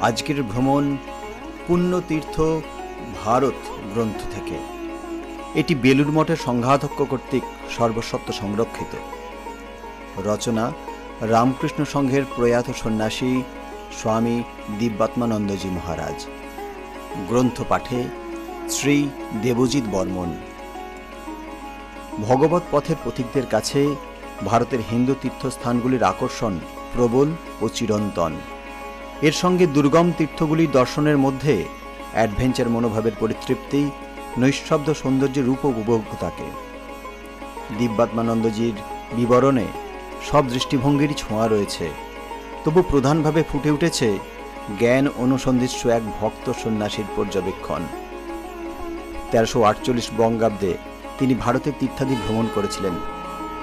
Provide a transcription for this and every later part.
আজকের ভ্রমণ পুণ্যতীর্থ ভারত গ্রন্থ থেকে। এটি বেলুড় মঠের সংঘাধ্যক্ষ কর্তৃক সর্বস্বত্ব সংরক্ষিত। রচনা রামকৃষ্ণ সংঘের প্রয়াত সন্ন্যাসী স্বামী দিব্যাত্মানন্দজি মহারাজ। গ্রন্থ পাঠে শ্রী দেবজিৎ বর্মন। ভগবত পথের পথিকদের কাছে ভারতের হিন্দু তীর্থস্থানগুলির আকর্ষণ প্রবল ও চিরন্তন। এর সঙ্গে দুর্গম তীর্থগুলির দর্শনের মধ্যে অ্যাডভেঞ্চার মনোভাবের পরিতৃপ্তি, নৈঃশব্দ সৌন্দর্যের রূপ উপভোগ থাকে। দিব্যাত্মানন্দজির বিবরণে সব দৃষ্টিভঙ্গিরই ছোঁয়া রয়েছে, তবু প্রধানভাবে ফুটে উঠেছে জ্ঞান অনুসন্ধিৎসু এক ভক্ত সন্ন্যাসীর পর্যবেক্ষণ। 1348 বঙ্গাব্দে তিনি ভারতের তীর্থাদি ভ্রমণ করেছিলেন।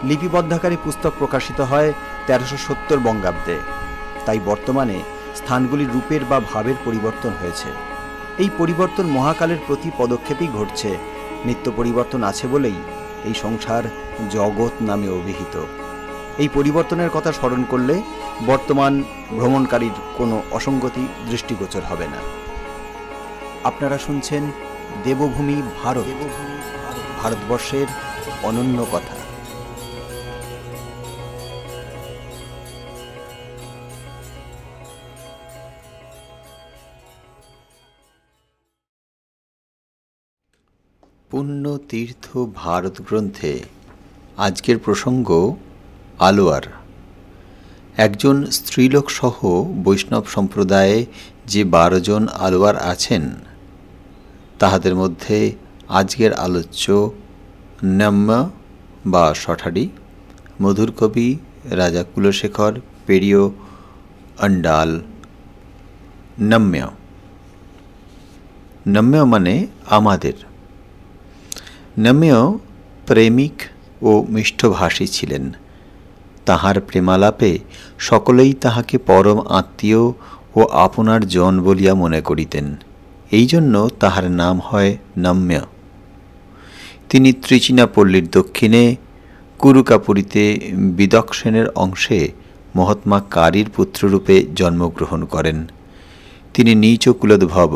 লিপিবদ্ধাকারী পুস্তক প্রকাশিত হয় 1370 বঙ্গাব্দে। তাই বর্তমানে স্থানগুলির রূপের বা ভাবের পরিবর্তন হয়েছে। এই পরিবর্তন মহাকালের প্রতি পদক্ষেপেই ঘটছে। নিত্য পরিবর্তন আছে বলেই এই সংসার জগৎ নামে অভিহিত। এই পরিবর্তনের কথা স্মরণ করলে বর্তমান ভ্রমণকারীর কোনো অসঙ্গতি দৃষ্টিগোচর হবে না। আপনারা শুনছেন দেবভূমি ভারত, ভারতবর্ষের অনন্য কথা। পুণ্যতীর্থ ভারত গ্রন্থে আজকের প্রসঙ্গ আলোয়ার। একজন স্ত্রীলোক সহ বৈষ্ণব সম্প্রদায়ে যে 12 জন আলোয়ার আছেন, তাহাদের মধ্যে আজকের আলোচ্য নম্য বা শঠারি, মধুর কবি, রাজা কুলশেখর, পেরিয় অন্ডাল। নম্য মানে আমাদের। নম্য প্রেমিক ও মিষ্টভাষী ছিলেন। তাহার প্রেমালাপে সকলেই তাহাকে পরম আত্মীয় ও আপনার জন বলিয়া মনে করিতেন। এই জন্য তাহার নাম হয় নম্য। তিনি ত্রিচিনাপল্লীর দক্ষিণে কুরুকাপুরীতে বিদক্ষসেনের অংশে মহাত্মা কারীর পুত্ররূপে জন্মগ্রহণ করেন। তিনি নীচ কুলোদ্ভব,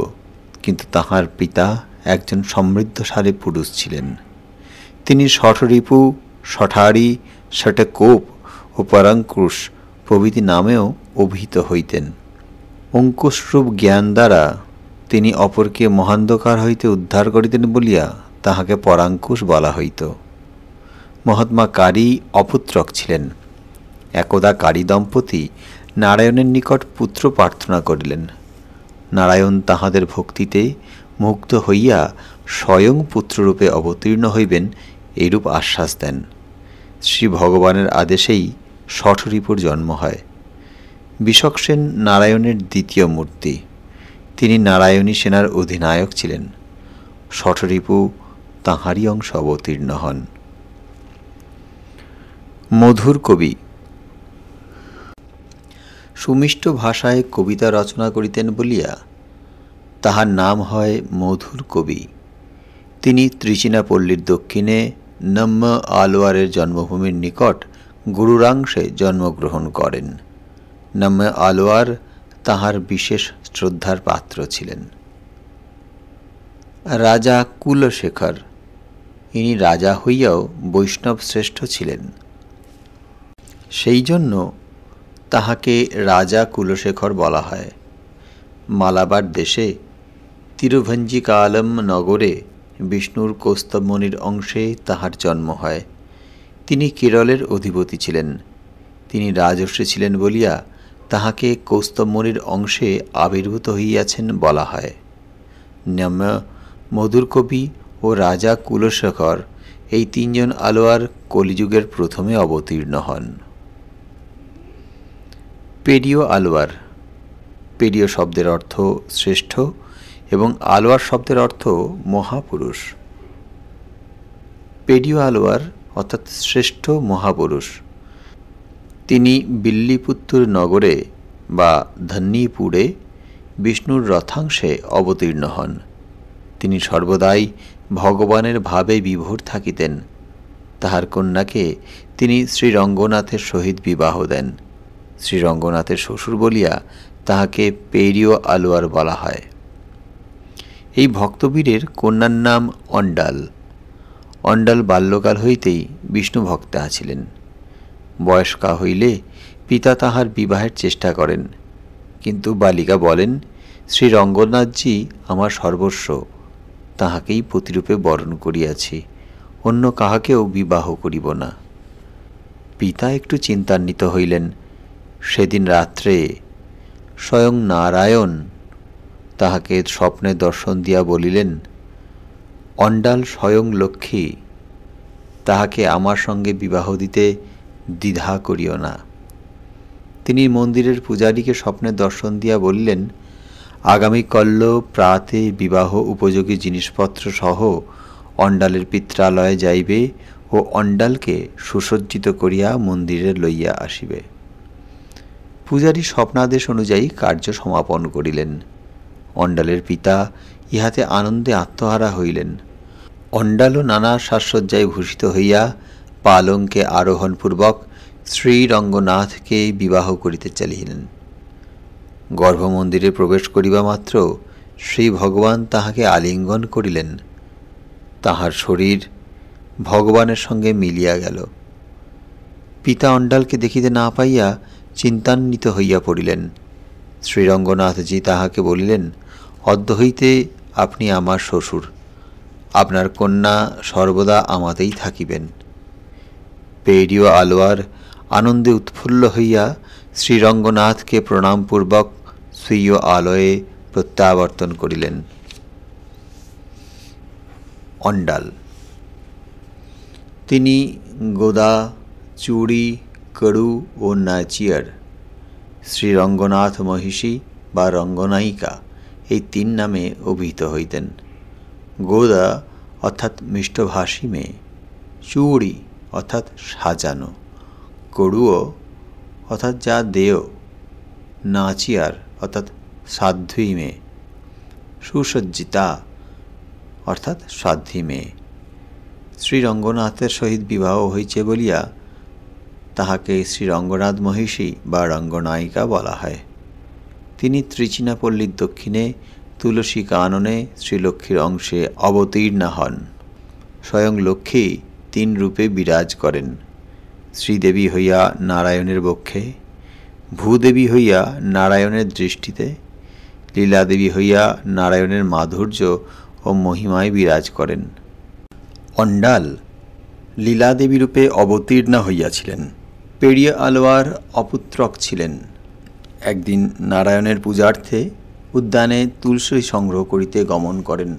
কিন্তু তাহার পিতা একজন সমৃদ্ধশালী পুরুষ ছিলেন। তিনি শঠরিপু, শঠারি, শঠকোপ ও পরাঙ্কুশ প্রভৃতি নামেও অভিহিত হইতেন। অঙ্কুশরূপ জ্ঞান দ্বারা তিনি অপরকে মহান্ধকার হইতে উদ্ধার করিতেন বলিয়া তাহাকে পরাঙ্কুশ বলা হইত। মহাত্মা কারী অপুত্রক ছিলেন। একদা কারী দম্পতি নারায়ণের নিকট পুত্র প্রার্থনা করিলেন। নারায়ণ তাহাদের ভক্তিতে মুগ্ধ হইয়া স্বয়ং পুত্ররূপে অবতীর্ণ হইবেন এইরূপ আশ্বাস দেন। শ্রী ভগবানের আদেশেই শঠরিপুর জন্ম হয়। বিশকসেন নারায়ণের দ্বিতীয় মূর্তি। তিনি নারায়ণী সেনার অধিনায়ক ছিলেন। শঠরিপু তাঁহারই অংশ অবতীর্ণ হন। মধুর কবি সুমিষ্ট ভাষায় কবিতা রচনা করিতেন বলিয়া তাহার নাম হয় মধুর কবি। তিনি ত্রিচিনাপল্লীর দক্ষিণে নম্য আলোয়ারের জন্মভূমির নিকট গুরুরাংশে জন্মগ্রহণ করেন। নম্য আলোয়ার তাহার বিশেষ শ্রদ্ধার পাত্র ছিলেন। রাজা কুলশেখর, ইনি রাজা হইয়াও বৈষ্ণব শ্রেষ্ঠ ছিলেন। সেই জন্য তাহাকে রাজা কুলশেখর বলা হয়। মালাবার দেশে তিরুভঞ্জিকালম নগরে বিষ্ণুর কৌস্তবমণির অংশে তাহার জন্ম হয়। তিনি কেরলের অধিপতি ছিলেন। তিনি রাজর্ষি ছিলেন বলিয়া তাহাকে কৌস্তবমণির অংশে আবির্ভূত হইয়াছেন বলা হয়। নম্য, মধুর কবি ও রাজা কুলশেখর এই 3 জন আলোয়ার কলিযুগের প্রথমে অবতীর্ণ হন। পেরিয় আলোয়ার। পেরিয় শব্দের অর্থ শ্রেষ্ঠ এবং আলোয়ার শব্দের অর্থ মহাপুরুষ। পেরিয় আলোয়ার অর্থাৎ শ্রেষ্ঠ মহাপুরুষ। তিনি বিল্লিপুত্তুর নগরে বা ধন্যীপুরে বিষ্ণুর রথাংশে অবতীর্ণ হন। তিনি সর্বদাই ভগবানের ভাবে বিভোর থাকিতেন। তাহার কন্যাকে তিনি শ্রীরঙ্গনাথের সহিত বিবাহ দেন। শ্রীরঙ্গনাথের শ্বশুর বলিয়া তাহাকে পেরিয় আলোয়ার বলা হয়। এই ভক্তবীরের কন্যার নাম অন্ডাল। অন্ডাল বাল্যকাল হইতেই বিষ্ণু ভক্তা ছিলেন। বয়স্কা হইলে পিতা তাহার বিবাহের চেষ্টা করেন, কিন্তু বালিকা বলেন, শ্রী রঙ্গনাথজি আমার সর্বস্ব, তাহাকেই প্রতিরূপে বরণ করিয়াছি, অন্য কাহাকেও বিবাহ করিব না। পিতা একটু চিন্তান্বিত হইলেন। সেদিন রাত্রে স্বয়ং নারায়ণ তাহাকে স্বপ্নে দর্শন দিয়া বলিলেন, অন্ডাল স্বয়ং লক্ষ্মী, তাহাকে আমার সঙ্গে বিবাহ দিতে দ্বিধা করিও না। তিনি মন্দিরের পূজারীকে স্বপ্নে দর্শন দিয়া বলিলেন, আগামীকল্য প্রাতে বিবাহ উপযোগী জিনিসপত্র সহ অন্ডালের পিত্রালয়ে যাইবে ও অন্ডালকে সুসজ্জিত করিয়া মন্দিরে লইয়া আসিবে। পূজারী স্বপ্নাদেশ অনুযায়ী কার্য সমাপন করিলেন। অন্ডালের পিতা ইহাতে আনন্দে আত্মহারা হইলেন। অন্ডালও নানা সাজসজ্জায় ভূষিত হইয়া পালঙ্কে আরোহণপূর্বক শ্রীরঙ্গনাথকে বিবাহ করিতে চালিলেন। গর্ভমন্দিরে প্রবেশ করিবা মাত্র শ্রী ভগবান তাহাকে আলিঙ্গন করিলেন। তাহার শরীর ভগবানের সঙ্গে মিলিয়া গেল। পিতা অন্ডালকে দেখিতে না পাইয়া চিন্তান্বিত হইয়া পড়িলেন। শ্রীরঙ্গনাথজি তাহাকে বলিলেন, অদ্য হইতে আপনি আমার শ্বশুর, আপনার কন্যা সর্বদা আমাতেই থাকিবেন। পেরিয় আলোয়ার আনন্দে উৎফুল্ল হইয়া শ্রীরঙ্গনাথকে প্রণামপূর্বক স্বীয় আলয়ে প্রত্যাবর্তন করিলেন। অন্ডাল তিনি গোদা, চুড়ি, কড়ু ও নাচিয়ার, শ্রীরঙ্গনাথ মহিষী বা রঙ্গনায়িকা এই তিন নামে অভিহিত হইতেন। গোদা অর্থাৎ মিষ্টভাষী মেয়ে, চুড়ি অর্থাৎ সাজানো, কড়ুও অর্থাৎ যা দেয়, নাচিয়ার অর্থাৎ সাধ্বী মেয়ে, সুসজ্জিতা অর্থাৎ সাধ্বী মেয়ে। শ্রীরঙ্গনাথের সহিত বিবাহ হইছে বলিয়া তাহাকে শ্রীরঙ্গনাথ মহিষী বা রঙ্গনায়িকা বলা হয়। তিনি ত্রিচিনাপল্লীর দক্ষিণে তুলসী কাননে শ্রীলক্ষ্মীর অংশে অবতীর্ণা হন। স্বয়ং লক্ষ্মী তিন রূপে বিরাজ করেন। শ্রীদেবী হইয়া নারায়ণের বক্ষে, ভূদেবী হইয়া নারায়ণের দৃষ্টিতে, লীলাদেবী হইয়া নারায়ণের মাধুর্য ও মহিমায় বিরাজ করেন। অন্ডাল লীলাদেবী রূপে অবতীর্ণা হইয়াছিলেন। পেরিয়া আলোয়ার অপুত্রক ছিলেন। একদিন নারায়ণের পূজার্থে উদ্যানে তুলসী সংগ্রহ করিতে গমন করেন।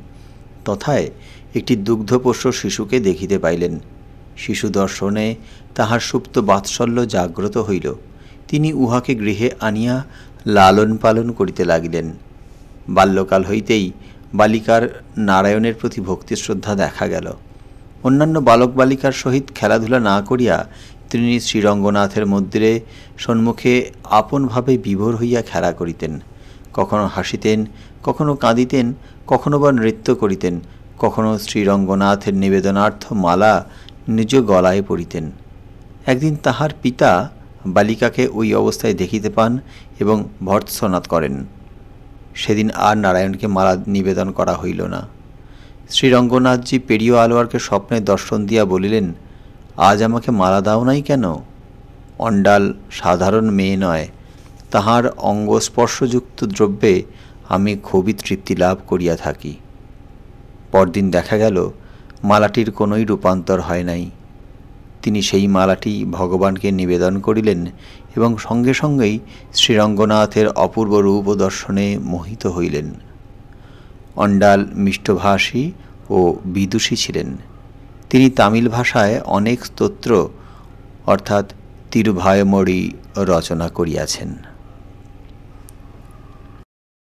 তথায় একটি দুগ্ধপোষ্য শিশুকে দেখিতে পাইলেন। শিশু দর্শনে তাহার সুপ্ত বাৎসল্য জাগ্রত হইল। তিনি উহাকে গৃহে আনিয়া লালন পালন করিতে লাগিলেন। বাল্যকাল হইতেই বালিকার নারায়ণের প্রতি ভক্তি শ্রদ্ধা দেখা গেল। অন্যান্য বালক বালিকার সহিত খেলাধুলা না করিয়া তিনি শ্রীরঙ্গনাথের মন্দিরে সম্মুখে আপনভাবে বিভোর হইয়া খেলা করিতেন। কখনো হাসিতেন, কখনো কাঁদিতেন, কখনো বা নৃত্য করিতেন, কখনো শ্রীরঙ্গনাথের নিবেদনার্থ মালা নিজ গলায় পরিতেন। একদিন তাহার পিতা বালিকাকে ওই অবস্থায় দেখিতে পান এবং ভর্ৎসনা করেন। সেদিন আর নারায়ণকে মালা নিবেদন করা হইল না। শ্রীরঙ্গনাথজি পেরিয় আলোয়ারকে স্বপ্নে দর্শন দিয়া বলিলেন, আজ আমাকে মালা দাও নাই কেন? অন্ডাল সাধারণ মেয়ে নয়, তাহার অঙ্গস্পর্শযুক্ত দ্রব্যে আমি খুবই তৃপ্তি লাভ করিয়া থাকি। পরদিন দেখা গেল মালাটির কোনোই রূপান্তর হয় নাই। তিনি সেই মালাটি ভগবানকে নিবেদন করিলেন এবং সঙ্গে সঙ্গেই শ্রীরঙ্গনাথের অপূর্ব রূপ দর্শনে মোহিত হইলেন। অন্ডাল মিষ্টভাষী ও বিদুষী ছিলেন। তিনি তামিল ভাষায় অনেক স্তোত্র অর্থাৎ তিরুভায়মড়ি রচনা করিয়াছেন।